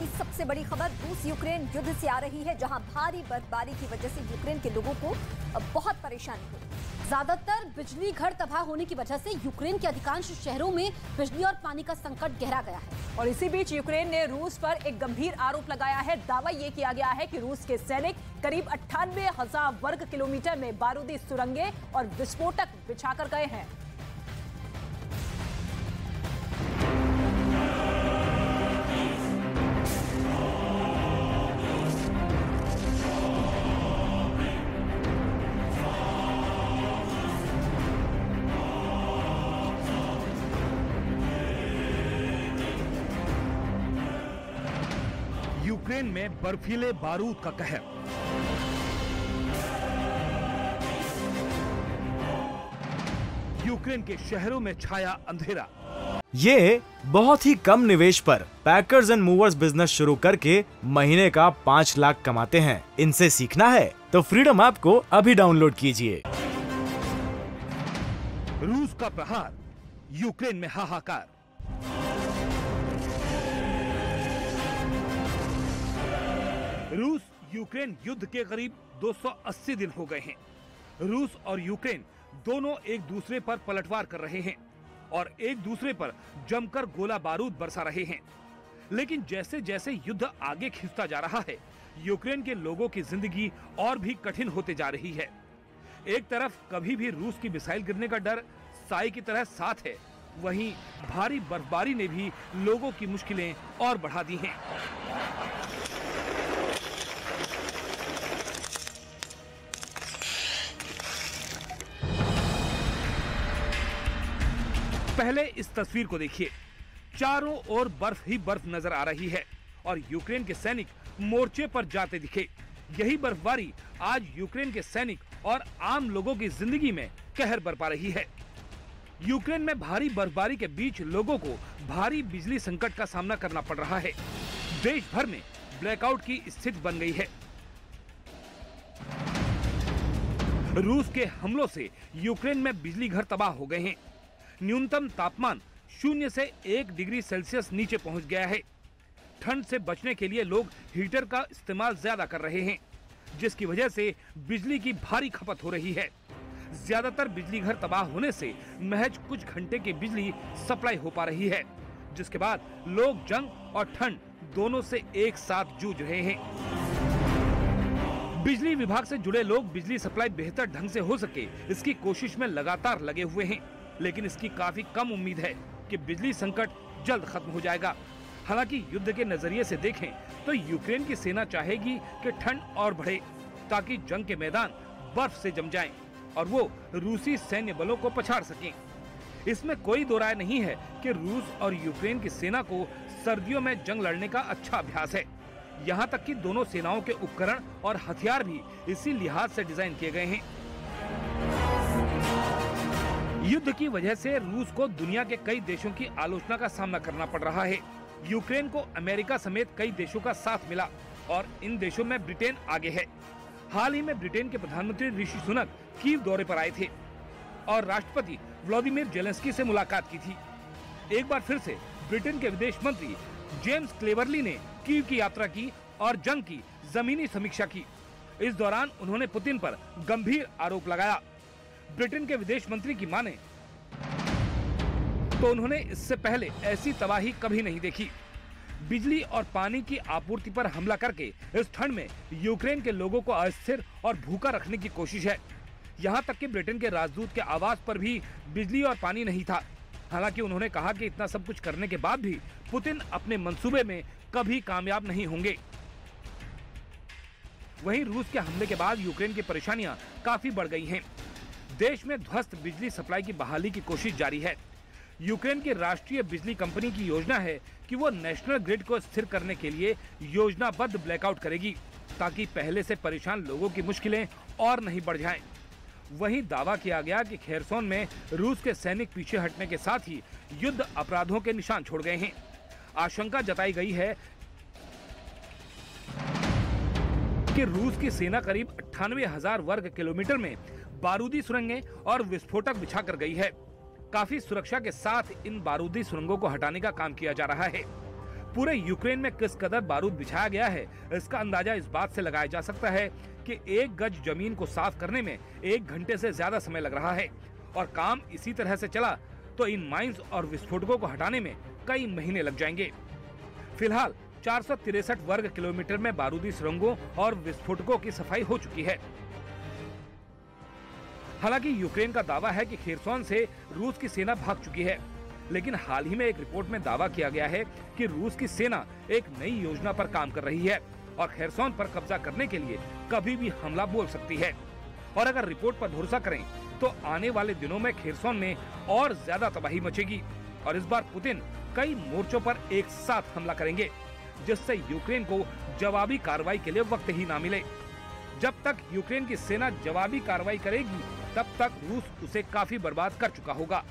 की सबसे बड़ी खबर रूस यूक्रेन युद्ध से आ रही है, जहां भारी बर्फबारी की वजह से यूक्रेन के लोगों को बहुत परेशानी हुई। ज्यादातर बिजली घर तबाह होने की वजह से यूक्रेन के अधिकांश शहरों में बिजली और पानी का संकट गहरा गया है। और इसी बीच यूक्रेन ने रूस पर एक गंभीर आरोप लगाया है। दावा ये किया गया है कि रूस के सैनिक करीब 98,000 वर्ग किलोमीटर में बारूदी सुरंगें और विस्फोटक बिछाकर गए हैं। यूक्रेन में बर्फीले बारूद का कहर। यूक्रेन के शहरों में छाया अंधेरा। ये बहुत ही कम निवेश पर पैकर्स एंड मूवर्स बिजनेस शुरू करके महीने का 5 लाख कमाते हैं। इनसे सीखना है तो फ्रीडम ऐप को अभी डाउनलोड कीजिए। रूस का प्रहार, यूक्रेन में हाहाकार। रूस यूक्रेन युद्ध के करीब 280 दिन हो गए हैं। रूस और यूक्रेन दोनों एक दूसरे पर पलटवार कर रहे हैं और एक दूसरे पर जमकर गोला बारूद बरसा रहे हैं। लेकिन जैसे जैसे युद्ध आगे खिंचता जा रहा है, यूक्रेन के लोगों की जिंदगी और भी कठिन होते जा रही है। एक तरफ कभी भी रूस की मिसाइल गिरने का डर साए की तरह साथ है, वहीं भारी बर्फबारी ने भी लोगों की मुश्किलें और बढ़ा दी हैं। पहले इस तस्वीर को देखिए। चारों ओर बर्फ ही बर्फ नजर आ रही है और यूक्रेन के सैनिक मोर्चे पर जाते दिखे। यही बर्फबारी आज यूक्रेन के सैनिक और आम लोगों की जिंदगी में कहर बरपा रही है। यूक्रेन में भारी बर्फबारी के बीच लोगों को भारी बिजली संकट का सामना करना पड़ रहा है। देश भर में ब्लैकआउट की स्थिति बन गई है। रूस के हमलों से यूक्रेन में बिजली घर तबाह हो गए हैं। न्यूनतम तापमान 0 से 1 डिग्री सेल्सियस नीचे पहुंच गया है। ठंड से बचने के लिए लोग हीटर का इस्तेमाल ज्यादा कर रहे हैं, जिसकी वजह से बिजली की भारी खपत हो रही है। ज्यादातर बिजली घर तबाह होने से महज कुछ घंटे की बिजली सप्लाई हो पा रही है, जिसके बाद लोग जंग और ठंड दोनों से एक साथ जूझ रहे हैं। बिजली विभाग से जुड़े लोग बिजली सप्लाई बेहतर ढंग से हो सके, इसकी कोशिश में लगातार लगे हुए हैं, लेकिन इसकी काफी कम उम्मीद है कि बिजली संकट जल्द खत्म हो जाएगा। हालांकि युद्ध के नजरिए से देखें तो यूक्रेन की सेना चाहेगी कि ठंड और बढ़े ताकि जंग के मैदान बर्फ से जम जाएं और वो रूसी सैन्य बलों को पछाड़ सकें। इसमें कोई दो राय नहीं है कि रूस और यूक्रेन की सेना को सर्दियों में जंग लड़ने का अच्छा अभ्यास है। यहाँ तक कि दोनों सेनाओं के उपकरण और हथियार भी इसी लिहाज से डिजाइन किए गए हैं। युद्ध की वजह से रूस को दुनिया के कई देशों की आलोचना का सामना करना पड़ रहा है। यूक्रेन को अमेरिका समेत कई देशों का साथ मिला और इन देशों में ब्रिटेन आगे है। हाल ही में ब्रिटेन के प्रधानमंत्री ऋषि सुनक कीव दौरे पर आए थे और राष्ट्रपति व्लादिमीर जेलेंस्की से मुलाकात की थी। एक बार फिर से ब्रिटेन के विदेश मंत्री जेम्स क्लेवर्ली ने कीव की यात्रा की और जंग की जमीनी समीक्षा की। इस दौरान उन्होंने पुतिन पर गंभीर आरोप लगाया। ब्रिटेन के विदेश मंत्री की माने तो उन्होंने इससे पहले ऐसी तबाही कभी नहीं देखी। बिजली और पानी की आपूर्ति पर हमला करके इस ठंड में यूक्रेन के लोगों को अस्थिर और भूखा रखने की कोशिश है। यहाँ तक कि ब्रिटेन के राजदूत के आवास पर भी बिजली और पानी नहीं था। हालांकि उन्होंने कहा कि इतना सब कुछ करने के बाद भी पुतिन अपने मंसूबे में कभी कामयाब नहीं होंगे। वहीं रूस के हमले के बाद यूक्रेन की परेशानियां काफी बढ़ गई हैं। देश में ध्वस्त बिजली सप्लाई की बहाली की कोशिश जारी है। यूक्रेन की राष्ट्रीय बिजली कंपनी की योजना है कि वो नेशनल ग्रिड को स्थिर करने के लिए योजनाबद्ध ब्लैकआउट करेगी, ताकि पहले से परेशान लोगों की मुश्किलें और नहीं बढ़ जाएं। वहीं दावा किया गया कि खेरसोन में रूस के सैनिक पीछे हटने के साथ ही युद्ध अपराधों के निशान छोड़ गए हैं। आशंका जताई गई है कि रूस की सेना करीब 98,000 वर्ग किलोमीटर में बारूदी सुरंगें और विस्फोटक बिछाकर गई है। काफी सुरक्षा के साथ इन बारूदी सुरंगों को हटाने का काम किया जा रहा है। पूरे यूक्रेन में किस कदर बारूद बिछाया गया है, इसका अंदाजा इस बात से लगाया जा सकता है कि 1 गज जमीन को साफ करने में 1 घंटे से ज्यादा समय लग रहा है और काम इसी तरह से चला तो इन माइंस और विस्फोटकों को हटाने में कई महीने लग जाएंगे। फिलहाल 463 वर्ग किलोमीटर में बारूदी सुरंगों और विस्फोटकों की सफाई हो चुकी है। हालांकि यूक्रेन का दावा है कि खेरसोन से रूस की सेना भाग चुकी है, लेकिन हाल ही में एक रिपोर्ट में दावा किया गया है कि रूस की सेना एक नई योजना पर काम कर रही है और खेरसोन पर कब्जा करने के लिए कभी भी हमला बोल सकती है। और अगर रिपोर्ट पर भरोसा करें तो आने वाले दिनों में खेरसोन में और ज्यादा तबाही मचेगी और इस बार पुतिन कई मोर्चों पर एक साथ हमला करेंगे, जिससे यूक्रेन को जवाबी कार्रवाई के लिए वक्त ही ना मिले। जब तक यूक्रेन की सेना जवाबी कार्रवाई करेगी, तब तक रूस उसे काफी बर्बाद कर चुका होगा।